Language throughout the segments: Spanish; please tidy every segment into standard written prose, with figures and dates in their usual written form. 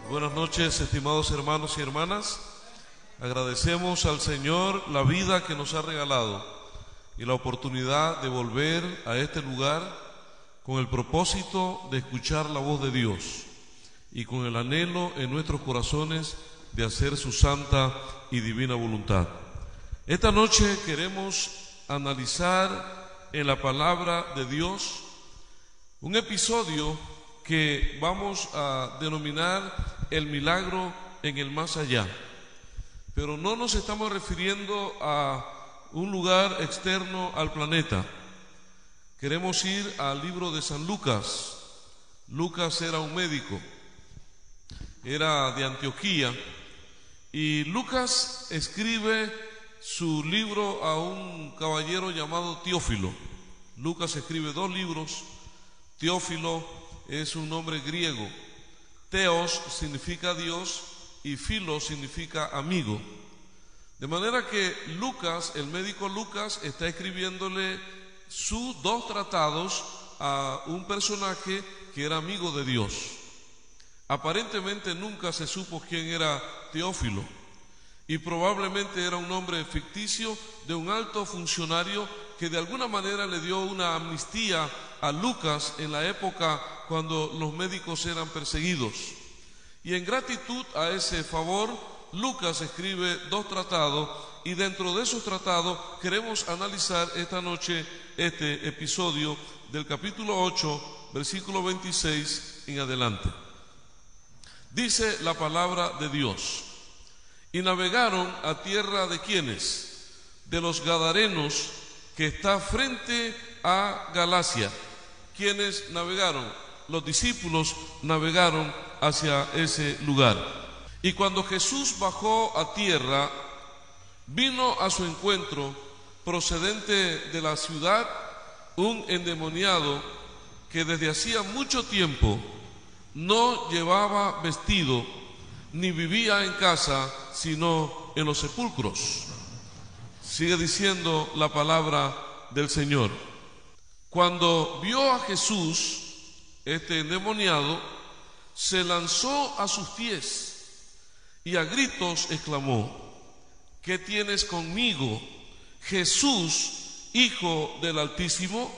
Buenas noches, estimados hermanos y hermanas. Agradecemos al Señor la vida que nos ha regalado y la oportunidad de volver a este lugar con el propósito de escuchar la voz de Dios y con el anhelo en nuestros corazones de hacer su santa y divina voluntad. Esta noche queremos analizar en la palabra de Dios un episodio que vamos a denominar el milagro en el más allá. Pero no nos estamos refiriendo a un lugar externo al planeta. Queremos ir al libro de San Lucas. Lucas era un médico, era de Antioquía, y Lucas escribe su libro a un caballero llamado Teófilo. Lucas escribe 2 libros. Teófilo es un nombre griego. Teos significa Dios y Filo significa amigo. De manera que Lucas, el médico Lucas, está escribiéndole sus 2 tratados a un personaje que era amigo de Dios. Aparentemente nunca se supo quién era Teófilo, y probablemente era un nombre ficticio de un alto funcionario que de alguna manera le dio una amnistía a Lucas en la época cuando los médicos eran perseguidos. Y en gratitud a ese favor, Lucas escribe 2 tratados, y dentro de esos tratados queremos analizar esta noche este episodio del capítulo 8, versículo 26 en adelante. Dice la palabra de Dios: y navegaron a tierra de ¿quiénes? De los Gadarenos, que está frente a Galacia. ¿Quiénes navegaron? Los discípulos navegaron hacia ese lugar. Y cuando Jesús bajó a tierra, vino a su encuentro, procedente de la ciudad, un endemoniado que desde hacía mucho tiempo no llevaba vestido, ni vivía en casa, sino en los sepulcros. Sigue diciendo la palabra del Señor. Cuando vio a Jesús, este endemoniado se lanzó a sus pies y a gritos exclamó: ¿qué tienes conmigo, Jesús, Hijo del Altísimo?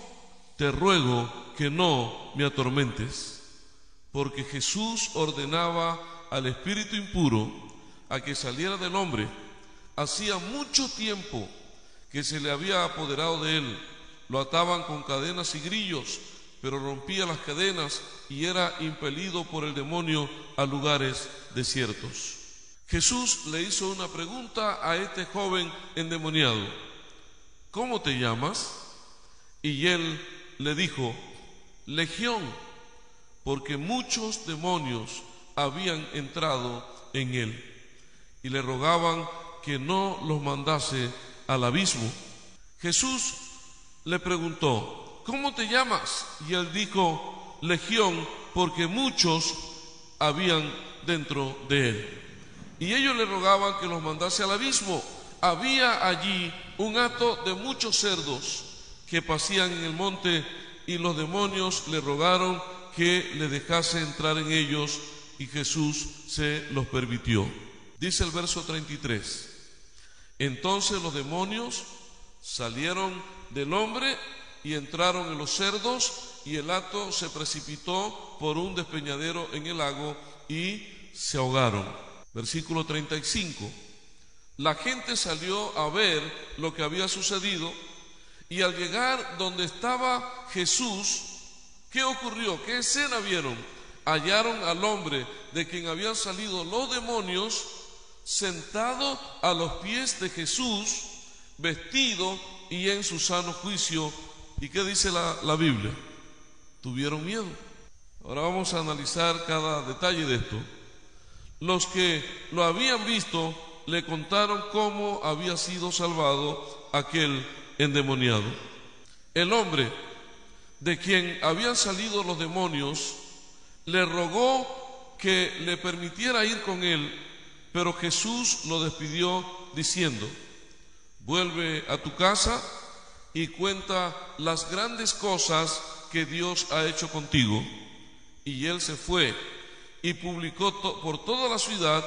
Te ruego que no me atormentes. Porque Jesús ordenaba al espíritu impuro a que saliera del hombre. Hacía mucho tiempo que se le había apoderado de él. Lo ataban con cadenas y grillos, pero rompía las cadenas y era impelido por el demonio a lugares desiertos. Jesús le hizo una pregunta a este joven endemoniado: ¿cómo te llamas? Y él le dijo: Legión, porque muchos demonios habían entrado en él, y le rogaban que no los mandase al abismo. Jesús le preguntó: ¿cómo te llamas? Y él dijo: Legión, porque muchos habían dentro de él. Y ellos le rogaban que los mandase al abismo. Había allí un hato de muchos cerdos que pasían en el monte, y los demonios le rogaron que le dejase entrar en ellos, y Jesús se los permitió. Dice el verso 33: entonces los demonios salieron del hombre y entraron en los cerdos, y el hato se precipitó por un despeñadero en el lago y se ahogaron. Versículo 35: la gente salió a ver lo que había sucedido, y al llegar donde estaba Jesús, ¿qué ocurrió? ¿Qué escena vieron? Hallaron al hombre de quien habían salido los demonios sentado a los pies de Jesús, vestido y en su sano juicio. ¿Y qué dice la Biblia? Tuvieron miedo. Ahora vamos a analizar cada detalle de esto. Los que lo habían visto le contaron cómo había sido salvado aquel endemoniado. El hombre de quien habían salido los demonios le rogó que le permitiera ir con él, pero Jesús lo despidió diciendo: vuelve a tu casa y cuenta las grandes cosas que Dios ha hecho contigo. Y él se fue y publicó por toda la ciudad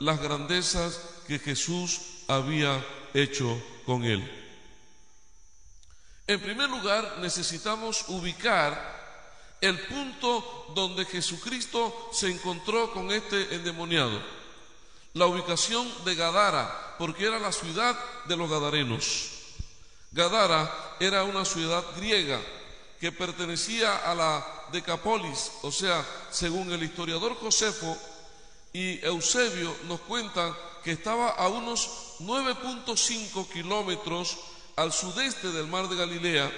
las grandezas que Jesús había hecho con él. En primer lugar, necesitamos ubicar el punto donde Jesucristo se encontró con este endemoniado. La ubicación de Gadara, porque era la ciudad de los gadarenos. Gadara era una ciudad griega que pertenecía a la Decápolis, o sea, según el historiador Josefo y Eusebio nos cuentan que estaba a unos 9.5 kilómetros al sudeste del mar de Galilea.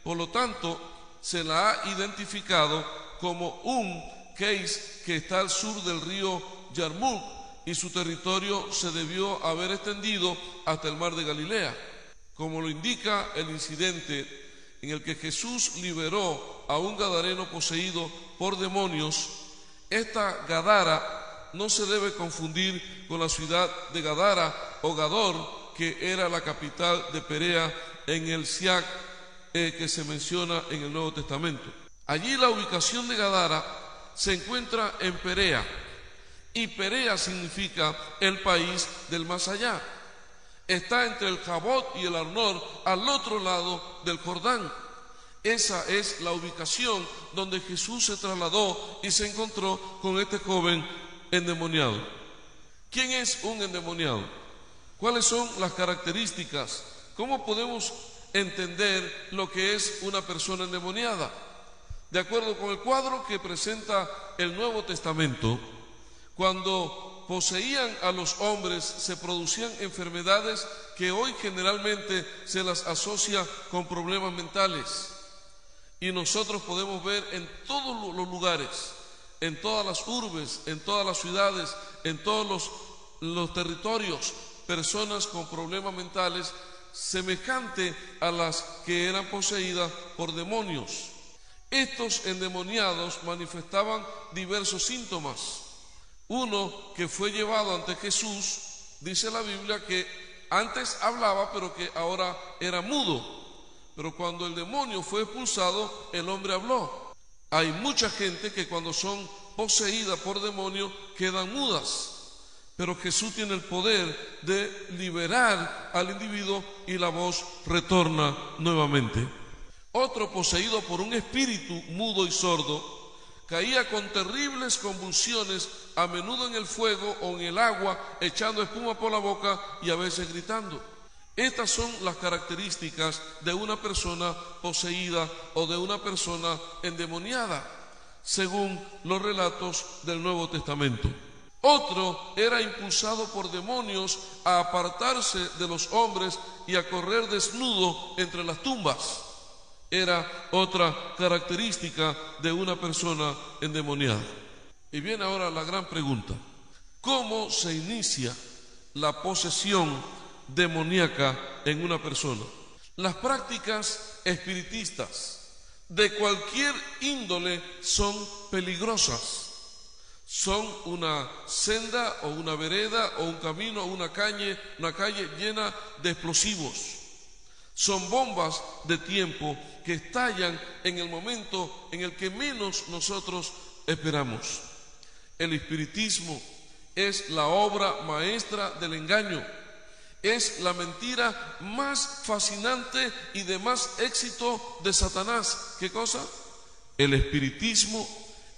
Por lo tanto, se la ha identificado como un case que está al sur del río Yarmuk, y su territorio se debió haber extendido hasta el mar de Galilea, como lo indica el incidente en el que Jesús liberó a un gadareno poseído por demonios. Esta Gadara no se debe confundir con la ciudad de Gadara o Gador, que era la capital de Perea en el Siac que se menciona en el Nuevo Testamento. Allí la ubicación de Gadara se encuentra en Perea, y Perea significa el país del más allá. Está entre el Jabot y el Arnor, al otro lado del Jordán. Esa es la ubicación donde Jesús se trasladó y se encontró con este joven endemoniado. ¿Quién es un endemoniado? ¿Cuáles son las características? ¿Cómo podemos entender lo que es una persona endemoniada? De acuerdo con el cuadro que presenta el Nuevo Testamento, cuando poseían a los hombres se producían enfermedades que hoy generalmente se las asocia con problemas mentales, y nosotros podemos ver en todos los lugares, en todas las urbes, en todas las ciudades, en todos los territorios, personas con problemas mentales semejante a las que eran poseídas por demonios. Estos endemoniados manifestaban diversos síntomas. Uno que fue llevado ante Jesús, dice la Biblia que antes hablaba, pero que ahora era mudo. Pero cuando el demonio fue expulsado, el hombre habló. Hay mucha gente que cuando son poseídas por demonios quedan mudas, pero Jesús tiene el poder de liberar al individuo y la voz retorna nuevamente. Otro poseído por un espíritu mudo y sordo caía con terribles convulsiones, a menudo en el fuego o en el agua, echando espuma por la boca y a veces gritando. Estas son las características de una persona poseída o de una persona endemoniada, según los relatos del Nuevo Testamento. Otro era impulsado por demonios a apartarse de los hombres y a correr desnudo entre las tumbas. Era otra característica de una persona endemoniada. Y viene ahora la gran pregunta: ¿cómo se inicia la posesión demoníaca en una persona? Las prácticas espiritistas de cualquier índole son peligrosas. Son una senda o una vereda o un camino o una calle llena de explosivos. Son bombas de tiempo que estallan en el momento en el que menos nosotros esperamos. El espiritismo es la obra maestra del engaño. Es la mentira más fascinante y de más éxito de Satanás. ¿Qué cosa? El espiritismo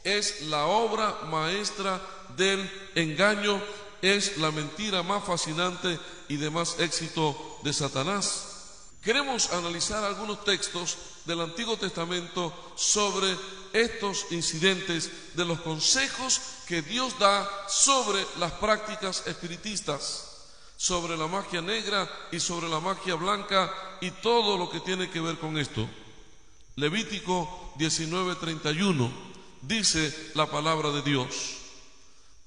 es la obra maestra del engaño, es la mentira más fascinante y de más éxito de Satanás. Queremos analizar algunos textos del Antiguo Testamento sobre estos incidentes, de los consejos que Dios da sobre las prácticas espiritistas, sobre la magia negra y sobre la magia blanca y todo lo que tiene que ver con esto. Levítico 19:31 dice la palabra de Dios: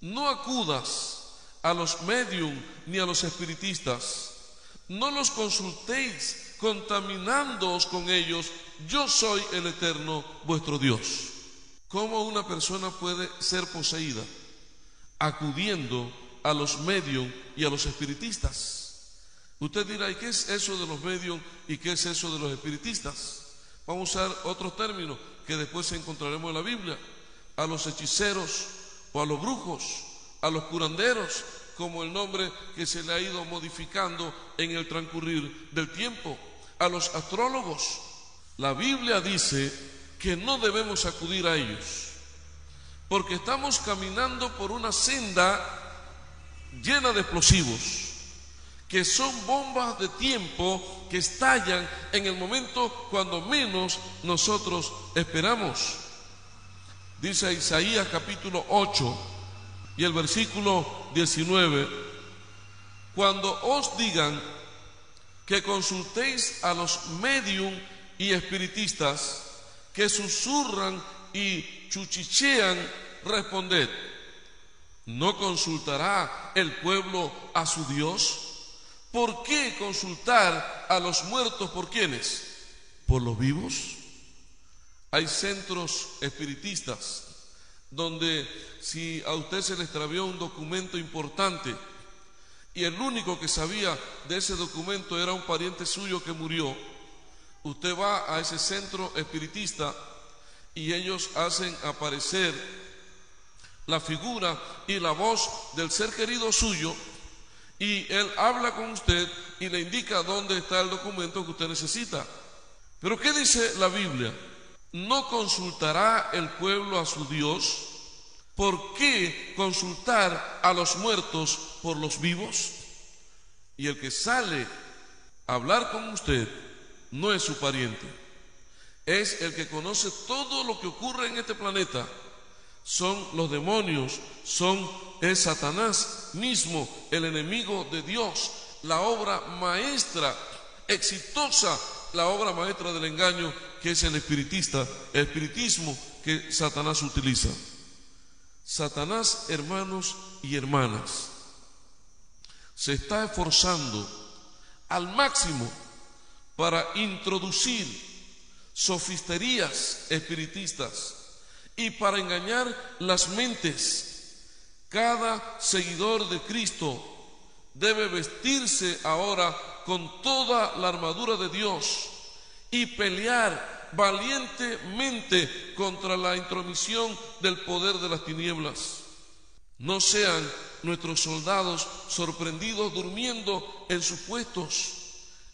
no acudas a los médium ni a los espiritistas, no los consultéis contaminándoos con ellos, yo soy el Eterno vuestro Dios. ¿Cómo una persona puede ser poseída? Acudiendo a los médium y a los espiritistas. Usted dirá: ¿y qué es eso de los médium y qué es eso de los espiritistas? Vamos a usar otros términos que después encontraremos en la Biblia. A los hechiceros o a los brujos, a los curanderos, como el nombre que se le ha ido modificando en el transcurrir del tiempo, a los astrólogos. La Biblia dice que no debemos acudir a ellos, porque estamos caminando por una senda llena de explosivos, que son bombas de tiempo que estallan en el momento cuando menos nosotros esperamos. Dice Isaías capítulo 8 y el versículo 19: cuando os digan que consultéis a los médium y espiritistas que susurran y chuchichean, responded: ¿no consultará el pueblo a su Dios? ¿Por qué consultar a los muertos? ¿Por quiénes? ¿Por los vivos? Hay centros espiritistas donde si a usted se le extravió un documento importante y el único que sabía de ese documento era un pariente suyo que murió, usted va a ese centro espiritista y ellos hacen aparecer la figura y la voz del ser querido suyo, y él habla con usted y le indica dónde está el documento que usted necesita. Pero ¿qué dice la Biblia? ¿No consultará el pueblo a su Dios? ¿Por qué consultar a los muertos por los vivos? Y el que sale a hablar con usted no es su pariente, es el que conoce todo lo que ocurre en este planeta. Son los demonios, es Satanás mismo, el enemigo de Dios, la obra maestra, exitosa, la obra maestra del engaño, que es el espiritismo que Satanás utiliza. Satanás, hermanos y hermanas, se está esforzando al máximo para introducir sofisterías espiritistas y para engañar las mentes. Cada seguidor de Cristo debe vestirse ahora con toda la armadura de Dios y pelear valientemente contra la intromisión del poder de las tinieblas. No sean nuestros soldados sorprendidos durmiendo en sus puestos.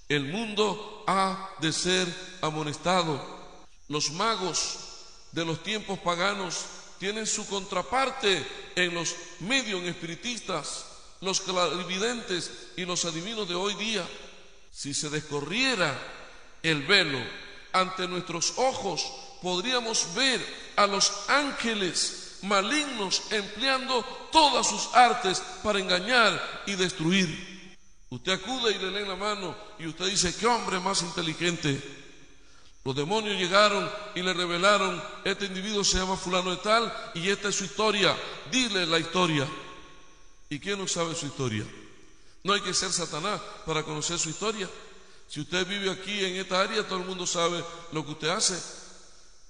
El mundo ha de ser amonestado. Los magos de los tiempos paganos tienen su contraparte en los medios espiritistas, los clarividentes y los adivinos de hoy día. Si se descorriera el velo ante nuestros ojos, podríamos ver a los ángeles malignos empleando todas sus artes para engañar y destruir. Usted acude y le leen la mano y usted dice: ¿qué hombre más inteligente? Los demonios llegaron y le revelaron: este individuo se llama fulano de tal y esta es su historia, dile la historia. ¿Y quién no sabe su historia? No hay que ser Satanás para conocer su historia. Si usted vive aquí en esta área, todo el mundo sabe lo que usted hace.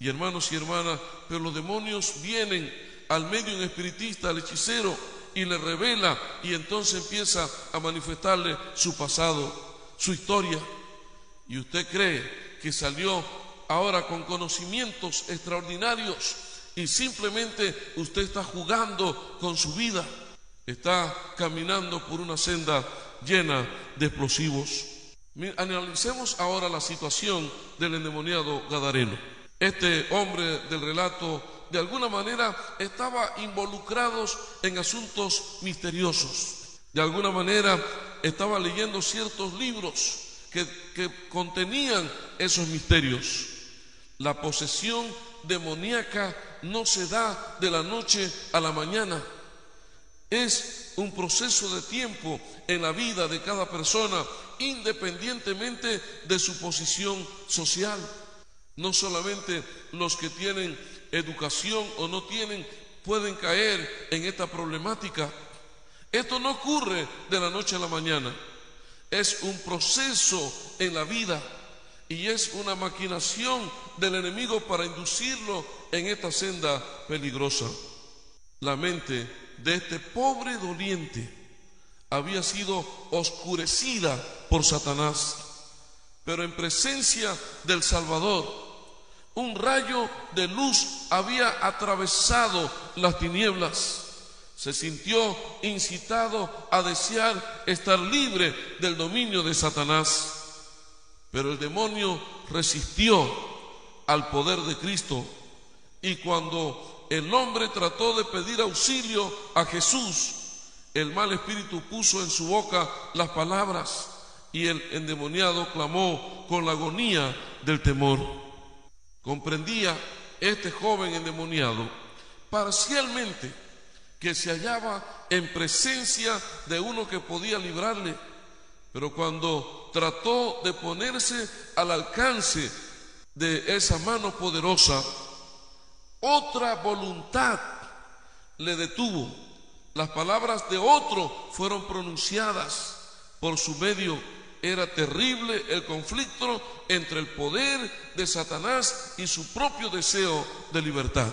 Y hermanos y hermanas, pero los demonios vienen al medium espiritista, al hechicero, y le revela, y entonces empieza a manifestarle su pasado, su historia. Y usted cree que salió ahora con conocimientos extraordinarios y simplemente usted está jugando con su vida, está caminando por una senda llena de explosivos. Analicemos ahora la situación del endemoniado gadareno. Este hombre del relato de alguna manera estaba involucrado en asuntos misteriosos. De alguna manera estaba leyendo ciertos libros que contenían esos misterios. La posesión demoníaca no se da de la noche a la mañana. Es un proceso de tiempo en la vida de cada persona, independientemente de su posición social. No solamente los que tienen educación o no tienen pueden caer en esta problemática. Esto no ocurre de la noche a la mañana. Es un proceso en la vida y es una maquinación del enemigo para inducirlo en esta senda peligrosa. La mente de este pobre doliente había sido oscurecida por Satanás, pero en presencia del Salvador Un rayo de luz había atravesado las tinieblas. Se sintió incitado a desear estar libre del dominio de Satanás. Pero el demonio resistió al poder de Cristo, y cuando el hombre trató de pedir auxilio a Jesús, el mal espíritu puso en su boca las palabras, y el endemoniado clamó con la agonía del temor. Comprendía este joven endemoniado parcialmente que se hallaba en presencia de uno que podía librarle, pero cuando trató de ponerse al alcance de esa mano poderosa, otra voluntad le detuvo. Las palabras de otro fueron pronunciadas por su medio. Era terrible el conflicto entre el poder de Satanás y su propio deseo de libertad.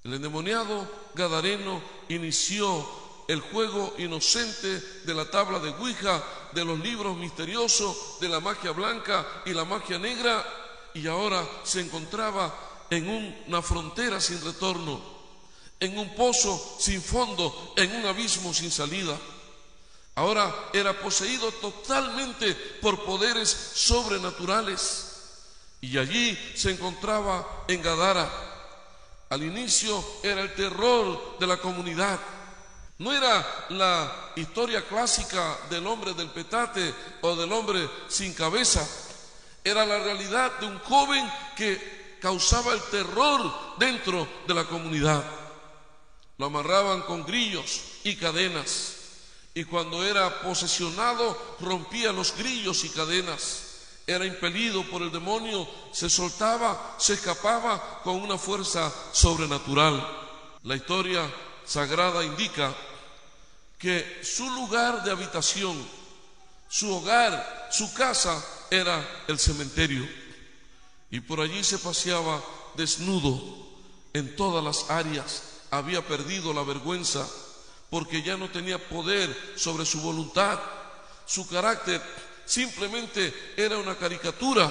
El endemoniado gadareno inició el juego inocente de la tabla de Ouija, de los libros misteriosos, de la magia blanca y la magia negra, y ahora se encontraba en una frontera sin retorno, en un pozo sin fondo, en un abismo sin salida. Ahora era poseído totalmente por poderes sobrenaturales, y allí se encontraba en Gadara. Al inicio era el terror de la comunidad. No era la historia clásica del hombre del petate o del hombre sin cabeza. Era la realidad de un joven que causaba el terror dentro de la comunidad. Lo amarraban con grillos y cadenas, y cuando era posesionado rompía los grillos y cadenas. Era impelido por el demonio, se soltaba, se escapaba con una fuerza sobrenatural. La historia sagrada indica que su lugar de habitación, su hogar, su casa era el cementerio, y por allí se paseaba desnudo en todas las áreas. Había perdido la vergüenza porque ya no tenía poder sobre su voluntad. Su carácter simplemente era una caricatura,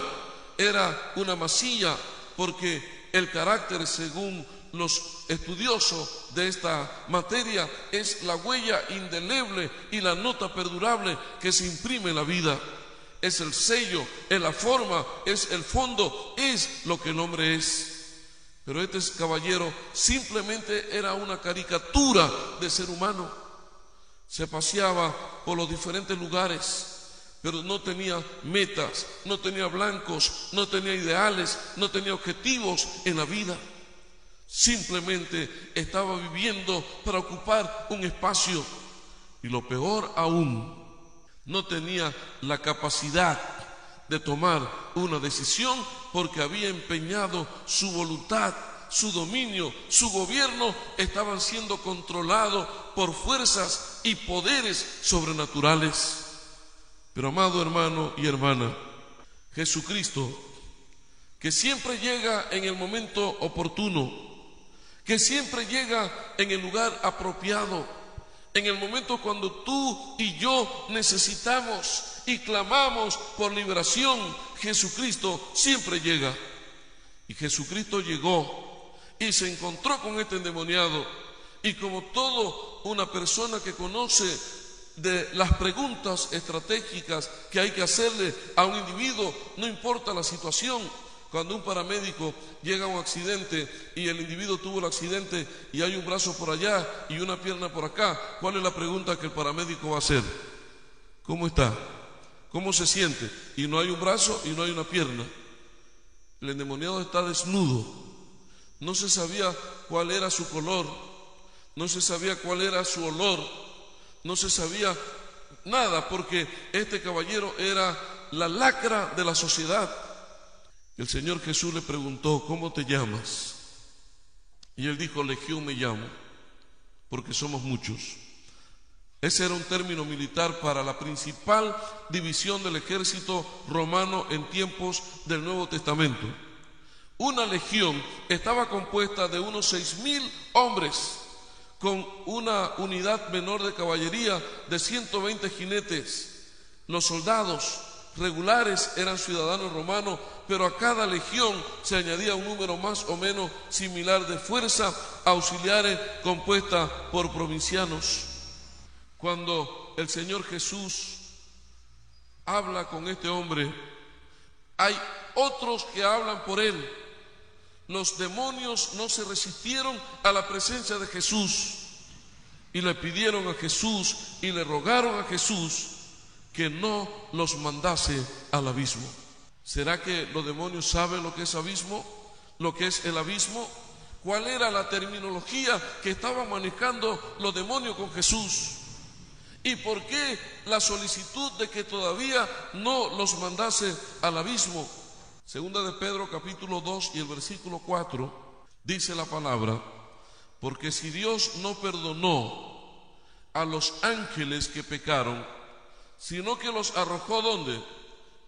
era una masilla, porque el carácter, según los estudiosos de esta materia, es la huella indeleble y la nota perdurable que se imprime en la vida. Es el sello, es la forma, es el fondo, es lo que el hombre es. Pero este caballero simplemente era una caricatura de ser humano. Se paseaba por los diferentes lugares, pero no tenía metas, no tenía blancos, no tenía ideales, no tenía objetivos en la vida. Simplemente estaba viviendo para ocupar un espacio, y lo peor aún, no tenía la capacidad de tomar una decisión, porque había empeñado su voluntad, su dominio, su gobierno estaban siendo controlados por fuerzas y poderes sobrenaturales. Pero amado hermano y hermana, Jesucristo, que siempre llega en el momento oportuno, que siempre llega en el lugar apropiado, en el momento cuando tú y yo necesitamos y clamamos por liberación, Jesucristo siempre llega. Y Jesucristo llegó y se encontró con este endemoniado, y como todo una persona que conoce de las preguntas estratégicas que hay que hacerle a un individuo, no importa la situación. Cuando un paramédico llega a un accidente y el individuo tuvo el accidente y hay un brazo por allá y una pierna por acá, ¿cuál es la pregunta que el paramédico va a hacer? ¿Cómo está? ¿Cómo se siente? Y no hay un brazo y no hay una pierna. El endemoniado está desnudo. No se sabía cuál era su color, no se sabía cuál era su olor, no se sabía nada, porque este caballero era la lacra de la sociedad. El Señor Jesús le preguntó: ¿cómo te llamas? Y él dijo: Legión me llamo, porque somos muchos. Ese era un término militar para la principal división del ejército romano en tiempos del Nuevo Testamento. Una legión estaba compuesta de unos 6,000 hombres, con una unidad menor de caballería de 120 jinetes. Los soldados regulares eran ciudadanos romanos, pero a cada legión se añadía un número más o menos similar de fuerza auxiliares compuesta por provincianos. Cuando el Señor Jesús habla con este hombre, hay otros que hablan por él. Los demonios no se resistieron a la presencia de Jesús y le pidieron a Jesús y le rogaron a Jesús que no los mandase al abismo. ¿Será que los demonios saben lo que es abismo? ¿Lo que es el abismo? ¿Cuál era la terminología que estaban manejando los demonios con Jesús? ¿Y por qué la solicitud de que todavía no los mandase al abismo? Segunda de Pedro capítulo 2 y el versículo 4 dice la palabra: porque si Dios no perdonó a los ángeles que pecaron, sino que los arrojó ¿dónde?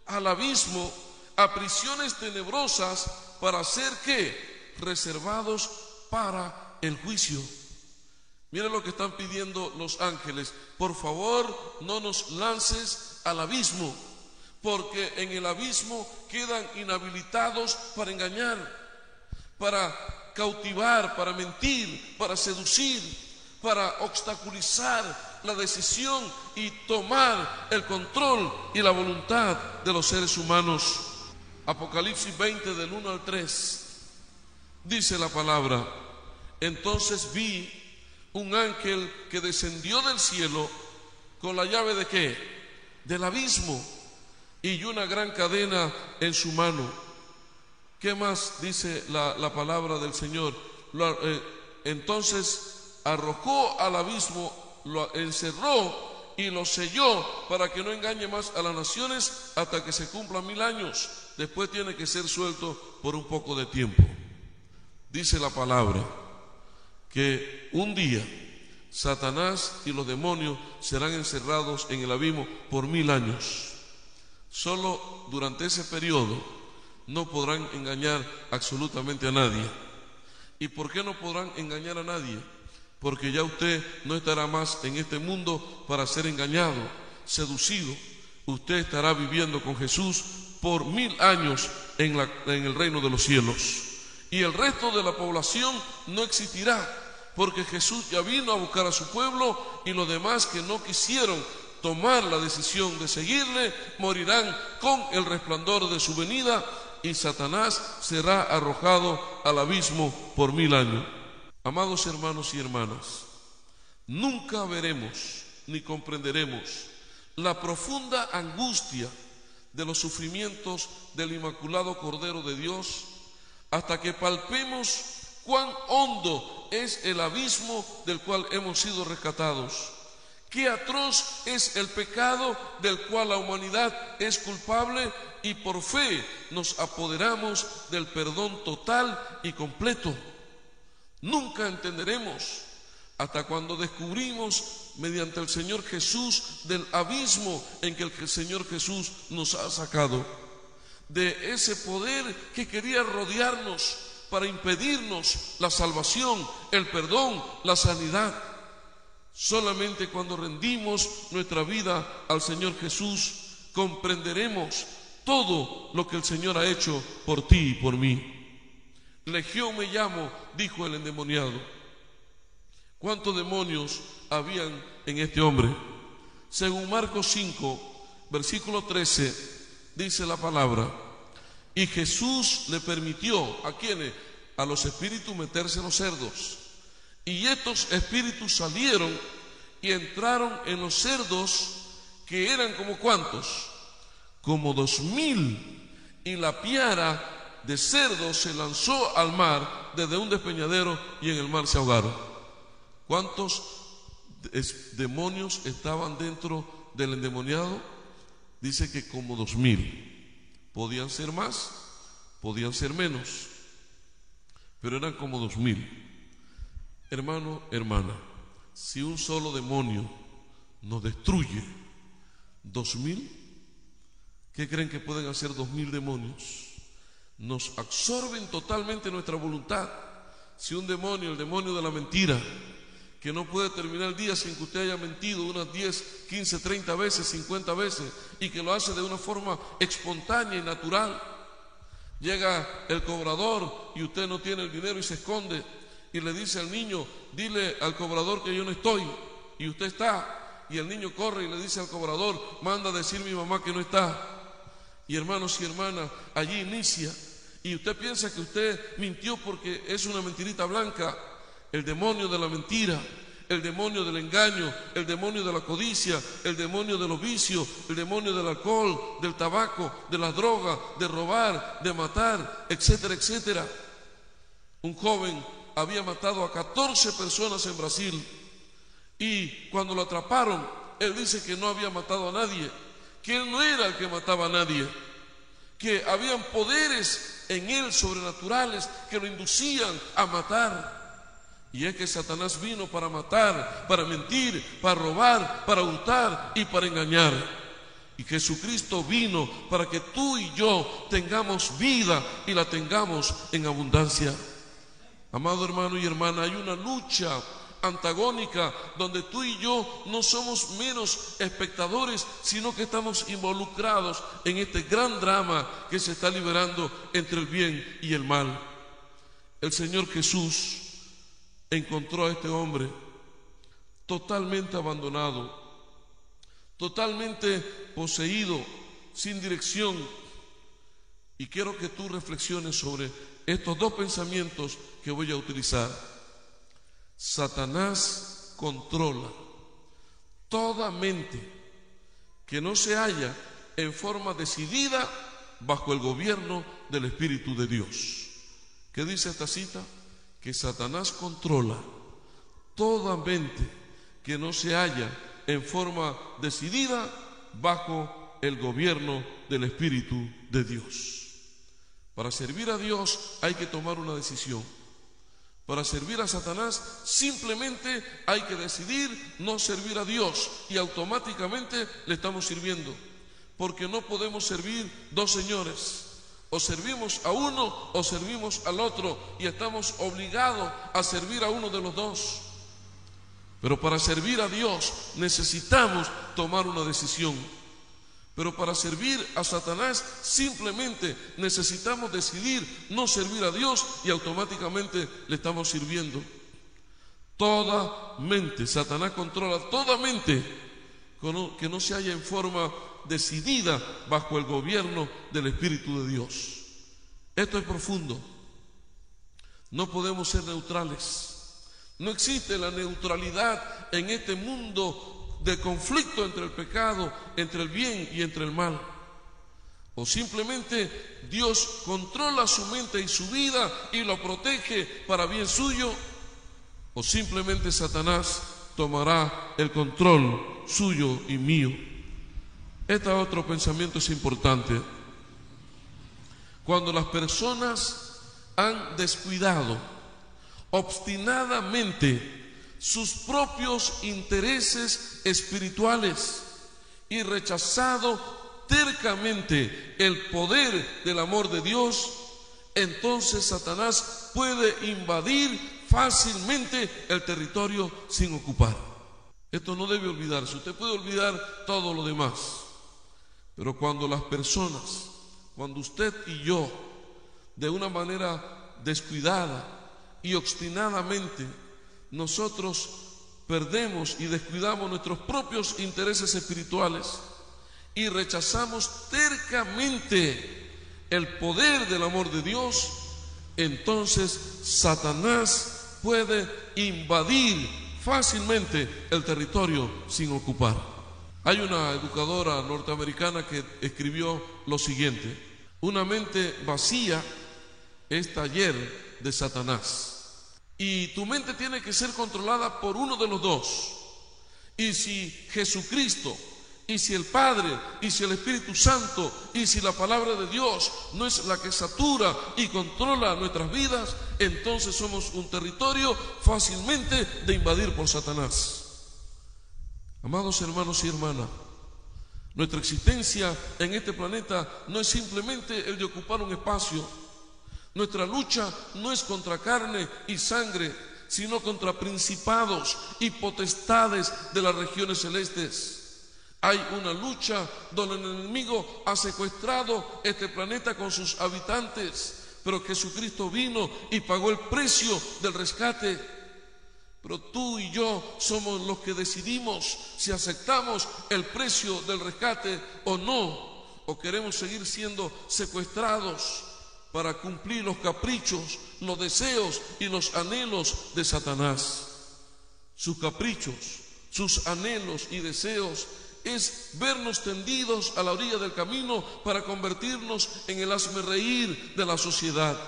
Al abismo, a prisiones tenebrosas, para ser ¿qué? Reservados para el juicio. Miren lo que están pidiendo los ángeles: por favor, no nos lances al abismo, porque en el abismo quedan inhabilitados para engañar, para cautivar, para mentir, para seducir, para obstaculizar la decisión y tomar el control y la voluntad de los seres humanos. Apocalipsis 20 del 1 al 3 dice la palabra: entonces vi un ángel que descendió del cielo con la llave ¿de qué? Del abismo, y una gran cadena en su mano. ¿Qué más dice la palabra del Señor? Entonces arrojó al abismo, lo encerró y lo selló para que no engañe más a las naciones hasta que se cumplan 1000 años. Después tiene que ser suelto por un poco de tiempo. Dice la palabra que un día Satanás y los demonios serán encerrados en el abismo por 1000 años. Solo durante ese periodo no podrán engañar absolutamente a nadie. ¿Y por qué no podrán engañar a nadie? Porque ya usted no estará más en este mundo para ser engañado, seducido. Usted estará viviendo con Jesús por 1000 años en el reino de los cielos. Y el resto de la población no existirá, porque Jesús ya vino a buscar a su pueblo, y los demás que no quisieron tomar la decisión de seguirle morirán con el resplandor de su venida, y Satanás será arrojado al abismo por 1000 años. Amados hermanos y hermanas, nunca veremos ni comprenderemos la profunda angustia de los sufrimientos del Inmaculado Cordero de Dios hasta que palpemos cuán hondo es el abismo del cual hemos sido rescatados. Qué atroz es el pecado del cual la humanidad es culpable, y por fe nos apoderamos del perdón total y completo. Nunca entenderemos hasta cuando descubrimos mediante el Señor Jesús del abismo en que el Señor Jesús nos ha sacado, de ese poder que quería rodearnos para impedirnos la salvación, el perdón, la sanidad. Solamente cuando rendimos nuestra vida al Señor Jesús comprenderemos todo lo que el Señor ha hecho por ti y por mí. Legión me llamo, dijo el endemoniado. ¿Cuántos demonios habían en este hombre? Según Marcos 5, versículo 13, dice la palabra: y Jesús le permitió, ¿a quiénes? A los espíritus meterse en los cerdos. Y estos espíritus salieron y entraron en los cerdos, que eran como ¿cuántos? Como 2000. Y la piara de cerdos se lanzó al mar desde un despeñadero, y en el mar se ahogaron. ¿Cuántos demonios estaban dentro del endemoniado? Dice que como 2000. Podían ser más, podían ser menos, pero eran como 2000. Hermano, hermana, si un solo demonio nos destruye 2000, ¿qué creen que pueden hacer 2000 demonios? Nos absorben totalmente nuestra voluntad. Si un demonio, el demonio de la mentira, que no puede terminar el día sin que usted haya mentido unas 10, 15, 30 veces, 50 veces, y que lo hace de una forma espontánea y natural, Llega el cobrador y usted no tiene el dinero y se esconde y le dice al niño: dile al cobrador que yo no estoy, y usted está. Y el niño corre y le dice al cobrador: manda a decir mi mamá que no está. Y hermanos y hermanas, allí inicia, y usted piensa que usted mintió porque es una mentirita blanca. El demonio de la mentira, el demonio del engaño, el demonio de la codicia, el demonio de los vicios, el demonio del alcohol, del tabaco, de las drogas, de robar, de matar, etcétera, etcétera. Un joven había matado a 14 personas en Brasil, y cuando lo atraparon, él dice que no había matado a nadie, que él no era el que mataba a nadie, que habían poderes en él sobrenaturales que lo inducían a matar. Y es que Satanás vino para matar, para mentir, para robar, para hurtar y para engañar. Y Jesucristo vino para que tú y yo tengamos vida y la tengamos en abundancia. Amado hermano y hermana, hay una lucha antagónica donde tú y yo no somos menos espectadores, sino que estamos involucrados en este gran drama que se está liberando entre el bien y el mal. El Señor Jesús encontró a este hombre totalmente abandonado, totalmente poseído, sin dirección. Y quiero que tú reflexiones sobre estos dos pensamientos que voy a utilizar. Satanás controla toda mente que no se halla en forma decidida bajo el gobierno del Espíritu de Dios. ¿Qué dice esta cita? Que Satanás controla toda mente que no se halla en forma decidida bajo el gobierno del Espíritu de Dios. Para servir a Dios hay que tomar una decisión. Para servir a Satanás simplemente hay que decidir no servir a Dios y automáticamente le estamos sirviendo, porque no podemos servir dos señores. O servimos a uno o servimos al otro, y estamos obligados a servir a uno de los dos. Pero para servir a Dios necesitamos tomar una decisión. Pero para servir a Satanás simplemente necesitamos decidir no servir a Dios y automáticamente le estamos sirviendo. Toda mente, Satanás controla toda mente que no se halla en forma decidida bajo el gobierno del Espíritu de Dios. Esto es profundo. No podemos ser neutrales. No existe la neutralidad en este mundo de conflicto entre el pecado, entre el bien y entre el mal. O simplemente Dios controla su mente y su vida y lo protege para bien suyo, o simplemente Satanás tomará el control suyo y mío. Este otro pensamiento es importante. Cuando las personas han descuidado obstinadamente sus propios intereses espirituales y rechazado tercamente el poder del amor de Dios, entonces Satanás puede invadir fácilmente el territorio sin ocupar. Esto no debe olvidarse. Usted puede olvidar todo lo demás, pero cuando las personas, cuando usted y yo, de una manera descuidada y obstinadamente, nosotros perdemos y descuidamos nuestros propios intereses espirituales y rechazamos tercamente el poder del amor de Dios, entonces Satanás puede invadir fácilmente el territorio sin ocupar. Hay una educadora norteamericana que escribió lo siguiente: una mente vacía es taller de Satanás. Y tu mente tiene que ser controlada por uno de los dos. Y si Jesucristo, y si el Padre, y si el Espíritu Santo, y si la palabra de Dios no es la que satura y controla nuestras vidas, entonces somos un territorio fácilmente de invadir por Satanás. Amados hermanos y hermanas, nuestra existencia en este planeta no es simplemente el de ocupar un espacio. Nuestra lucha no es contra carne y sangre, sino contra principados y potestades de las regiones celestes. Hay una lucha donde el enemigo ha secuestrado este planeta con sus habitantes, pero Jesucristo vino y pagó el precio del rescate. Pero tú y yo somos los que decidimos si aceptamos el precio del rescate o no, o queremos seguir siendo secuestrados para cumplir los caprichos, los deseos y los anhelos de Satanás. Sus caprichos, sus anhelos y deseos es vernos tendidos a la orilla del camino para convertirnos en el hazmerreír de la sociedad.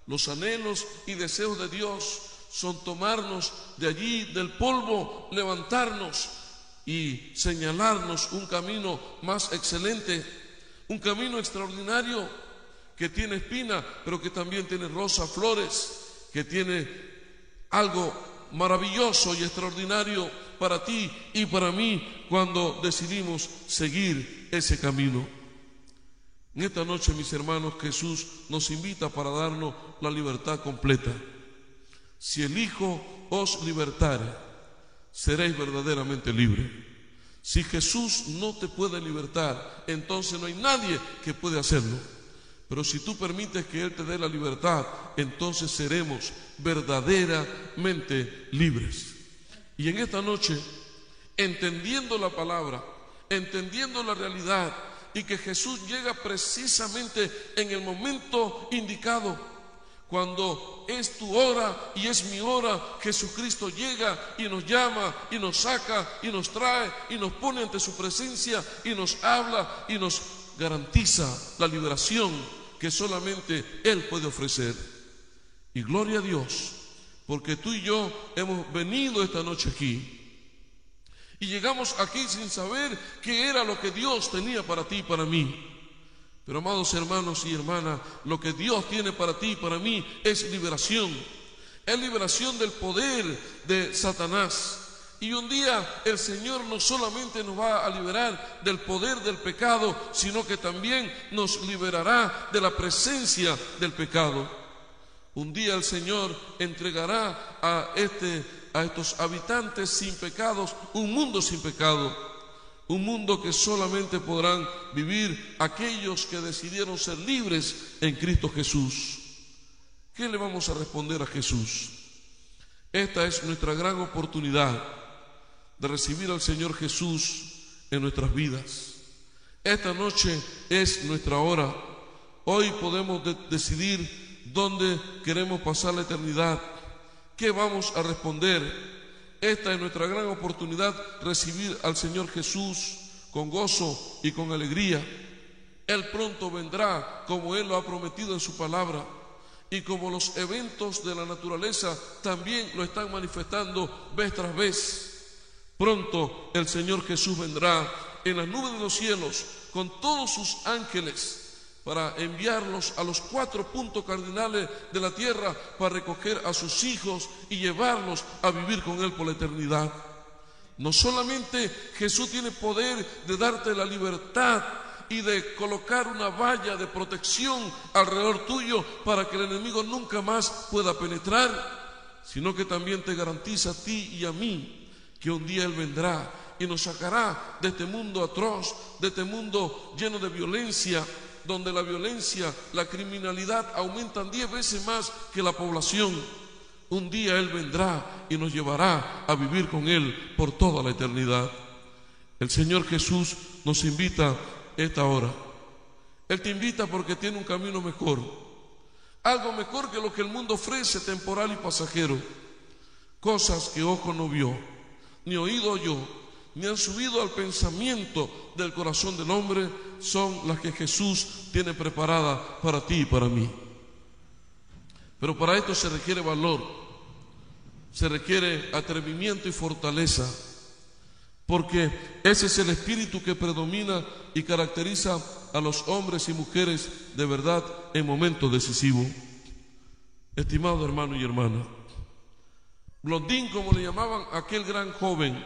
Los anhelos y deseos de Dios son tomarnos de allí, del polvo, levantarnos y señalarnos un camino más excelente, un camino extraordinario que tiene espina, pero que también tiene rosas, flores, que tiene algo maravilloso y extraordinario para ti y para mí cuando decidimos seguir ese camino. En esta noche, mis hermanos, Jesús nos invita para darnos la libertad completa. Si el Hijo os libertare, seréis verdaderamente libres. Si Jesús no te puede libertar, entonces no hay nadie que puede hacerlo. Pero si tú permites que Él te dé la libertad, entonces seremos verdaderamente libres. Y en esta noche, entendiendo la palabra, entendiendo la realidad, y que Jesús llega precisamente en el momento indicado, cuando es tu hora y es mi hora, Jesucristo llega y nos llama y nos saca y nos trae y nos pone ante su presencia y nos habla y nos garantiza la liberación que solamente Él puede ofrecer. Y gloria a Dios, porque tú y yo hemos venido esta noche aquí y llegamos aquí sin saber qué era lo que Dios tenía para ti y para mí. Pero amados hermanos y hermanas, lo que Dios tiene para ti y para mí es liberación del poder de Satanás. Y un día el Señor no solamente nos va a liberar del poder del pecado, sino que también nos liberará de la presencia del pecado. Un día el Señor entregará a estos habitantes sin pecados un mundo sin pecado. Un mundo que solamente podrán vivir aquellos que decidieron ser libres en Cristo Jesús. ¿Qué le vamos a responder a Jesús? Esta es nuestra gran oportunidad de recibir al Señor Jesús en nuestras vidas. Esta noche es nuestra hora. Hoy podemos decidir dónde queremos pasar la eternidad. ¿Qué vamos a responder? Esta es nuestra gran oportunidad, recibir al Señor Jesús con gozo y con alegría. Él pronto vendrá, como Él lo ha prometido en su palabra, y como los eventos de la naturaleza también lo están manifestando vez tras vez. Pronto el Señor Jesús vendrá en las nubes de los cielos con todos sus ángeles para enviarlos a los 4 puntos cardinales de la tierra para recoger a sus hijos y llevarlos a vivir con Él por la eternidad. No solamente Jesús tiene poder de darte la libertad y de colocar una valla de protección alrededor tuyo para que el enemigo nunca más pueda penetrar, sino que también te garantiza a ti y a mí que un día Él vendrá y nos sacará de este mundo atroz, de este mundo lleno de violencia, donde la violencia, la criminalidad aumentan 10 veces más que la población. Un día Él vendrá y nos llevará a vivir con Él por toda la eternidad. El Señor Jesús nos invita esta hora. Él te invita porque tiene un camino mejor, algo mejor que lo que el mundo ofrece, temporal y pasajero. Cosas que ojo no vio, ni oído oyó, ni han subido al pensamiento del corazón del hombre, son las que Jesús tiene preparadas para ti y para mí. Pero para esto se requiere valor, se requiere atrevimiento y fortaleza, porque ese es el espíritu que predomina y caracteriza a los hombres y mujeres de verdad en momentos decisivos. Estimado hermano y hermana, Blondín, como le llamaban a aquel gran joven,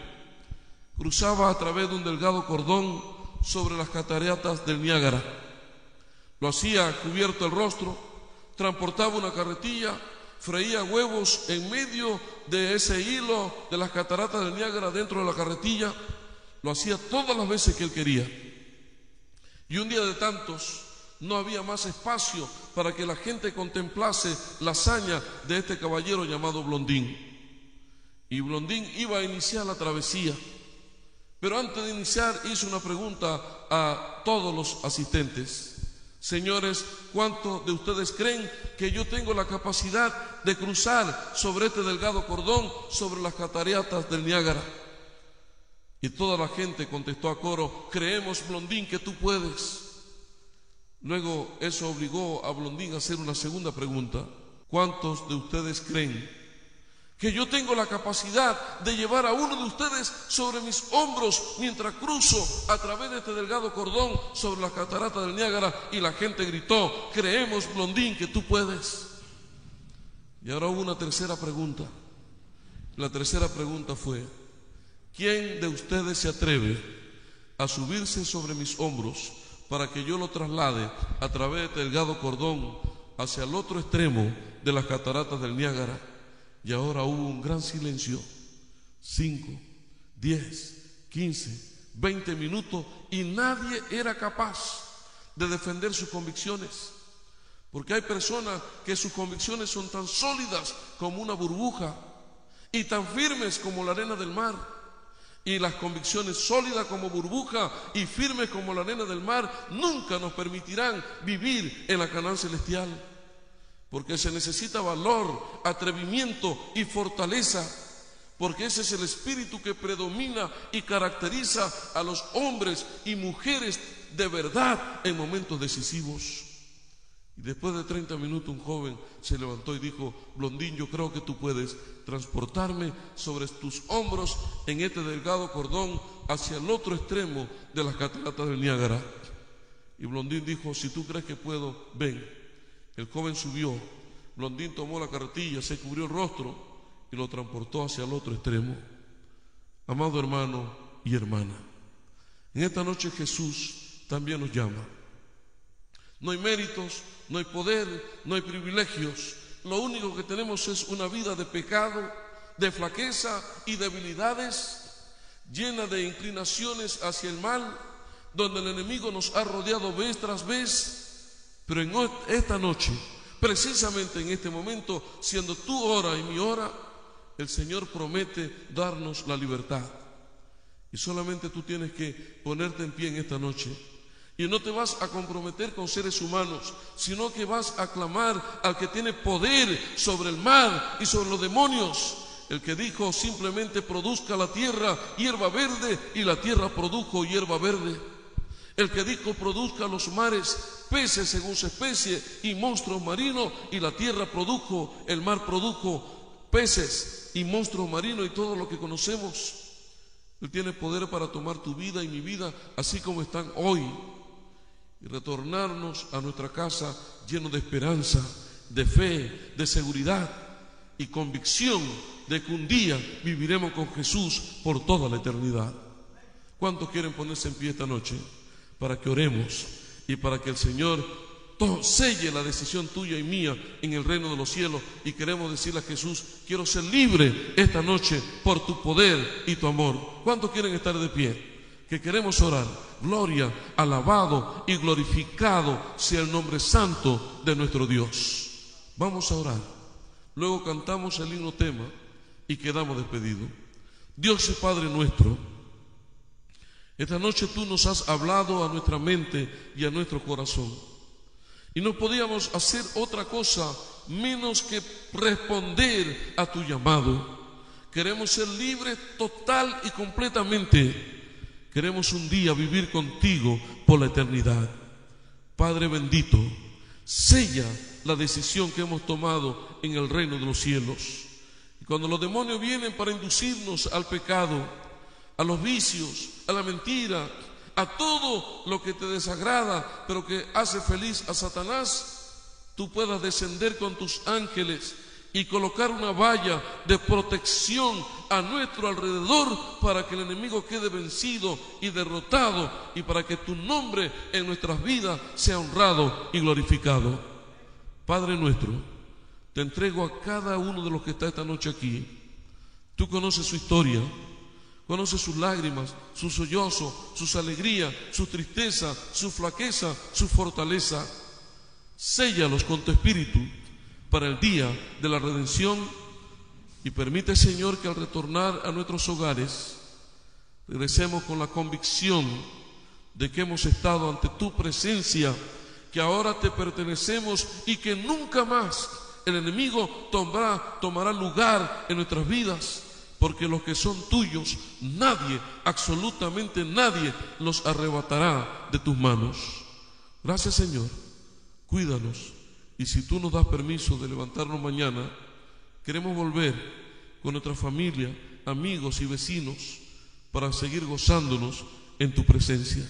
cruzaba a través de un delgado cordón sobre las cataratas del Niágara. Lo hacía cubierto el rostro, transportaba una carretilla, freía huevos en medio de ese hilo de las cataratas del Niágara dentro de la carretilla, lo hacía todas las veces que él quería. Y un día de tantos, no había más espacio para que la gente contemplase la hazaña de este caballero llamado Blondín. Y Blondín iba a iniciar la travesía, pero antes de iniciar hizo una pregunta a todos los asistentes: señores, ¿cuántos de ustedes creen que yo tengo la capacidad de cruzar sobre este delgado cordón, sobre las cataratas del Niágara? Y toda la gente contestó a coro: creemos, Blondín, que tú puedes. Luego eso obligó a Blondín a hacer una segunda pregunta: ¿cuántos de ustedes creen que yo tengo la capacidad de llevar a uno de ustedes sobre mis hombros mientras cruzo a través de este delgado cordón sobre las cataratas del Niágara? Y la gente gritó: creemos, Blondín, que tú puedes. Y ahora hubo una tercera pregunta. La tercera pregunta fue: ¿quién de ustedes se atreve a subirse sobre mis hombros para que yo lo traslade a través de este delgado cordón hacia el otro extremo de las cataratas del Niágara? Y ahora hubo un gran silencio. 5, 10, 15, 20 minutos, y nadie era capaz de defender sus convicciones. Porque hay personas que sus convicciones son tan sólidas como una burbuja y tan firmes como la arena del mar. Y las convicciones sólidas como burbuja y firmes como la arena del mar nunca nos permitirán vivir en la Canaán celestial. Porque se necesita valor, atrevimiento y fortaleza, porque ese es el espíritu que predomina y caracteriza a los hombres y mujeres de verdad en momentos decisivos. Y después de 30 minutos un joven se levantó y dijo: Blondín, yo creo que tú puedes transportarme sobre tus hombros en este delgado cordón hacia el otro extremo de las cataratas del Niágara. Y Blondín dijo: si tú crees que puedo, ven. El joven subió. Blondín tomó la carretilla, se cubrió el rostro y lo transportó hacia el otro extremo. Amado hermano y hermana, en esta noche Jesús también nos llama. No hay méritos, no hay poder, no hay privilegios. Lo único que tenemos es una vida de pecado, de flaqueza y debilidades, llena de inclinaciones hacia el mal, donde el enemigo nos ha rodeado vez tras vez. Pero en esta noche, precisamente en este momento, siendo tu hora y mi hora, el Señor promete darnos la libertad. Y solamente tú tienes que ponerte en pie en esta noche. Y no te vas a comprometer con seres humanos, sino que vas a clamar al que tiene poder sobre el mal y sobre los demonios. El que dijo: simplemente produzca la tierra hierba verde, y la tierra produjo hierba verde. El que dijo: produzca los mares peces según su especie y monstruos marinos, y la tierra produjo, el mar produjo peces y monstruos marinos y todo lo que conocemos. Él tiene poder para tomar tu vida y mi vida así como están hoy y retornarnos a nuestra casa llenos de esperanza, de fe, de seguridad y convicción de que un día viviremos con Jesús por toda la eternidad. ¿Cuántos quieren ponerse en pie esta noche para que oremos y para que el Señor selle la decisión tuya y mía en el reino de los cielos? Y queremos decirle a Jesús: quiero ser libre esta noche por tu poder y tu amor. ¿Cuántos quieren estar de pie? Que queremos orar. Gloria, alabado y glorificado sea el nombre santo de nuestro Dios. Vamos a orar. Luego cantamos el himno tema y quedamos despedidos. Dios y Padre nuestro, esta noche tú nos has hablado a nuestra mente y a nuestro corazón, y no podíamos hacer otra cosa menos que responder a tu llamado. Queremos ser libres total y completamente. Queremos un día vivir contigo por la eternidad. Padre bendito, sella la decisión que hemos tomado en el reino de los cielos. Y cuando los demonios vienen para inducirnos al pecado, a los vicios, a la mentira, a todo lo que te desagrada, pero que hace feliz a Satanás, tú puedas descender con tus ángeles y colocar una valla de protección a nuestro alrededor para que el enemigo quede vencido y derrotado, y para que tu nombre en nuestras vidas sea honrado y glorificado. Padre nuestro, te entrego a cada uno de los que está esta noche aquí. Tú conoces su historia, conoce sus lágrimas, su sollozo, sus alegrías, su tristeza, su flaqueza, su fortaleza. Séllalos con tu espíritu para el día de la redención y permite, Señor, que al retornar a nuestros hogares regresemos con la convicción de que hemos estado ante tu presencia, que ahora te pertenecemos y que nunca más el enemigo tomará lugar en nuestras vidas, porque los que son tuyos, nadie, absolutamente nadie, los arrebatará de tus manos. Gracias, Señor. Cuídanos, y si tú nos das permiso de levantarnos mañana, queremos volver con nuestra familia, amigos y vecinos para seguir gozándonos en tu presencia,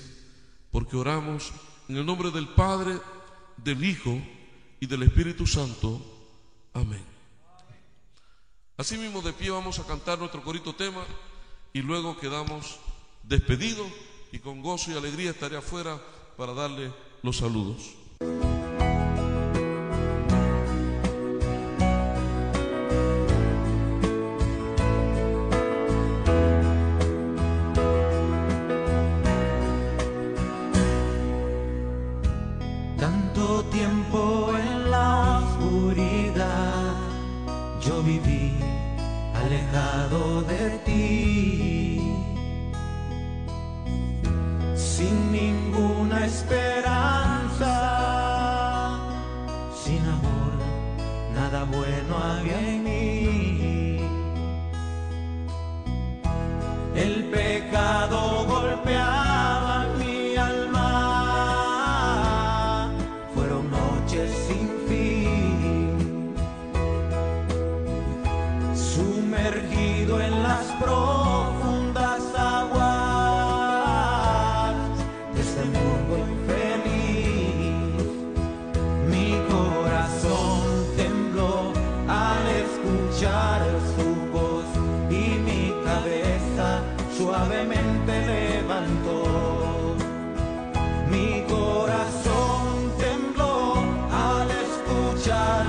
porque oramos en el nombre del Padre, del Hijo y del Espíritu Santo. Amén. Así mismo, de pie vamos a cantar nuestro corito tema y luego quedamos despedidos, y con gozo y alegría estaré afuera para darle los saludos. Tanto tiempo en la oscuridad yo viví alejado de ti, sin ninguna esperanza, sin amor, nada bueno había en mí. El pecado golpeaba mi alma, fueron noches sin fin, sumergido en las profundas aguas de este mundo infeliz. Mi corazón tembló al escuchar su voz y mi cabeza suavemente levantó. Mi corazón tembló al escuchar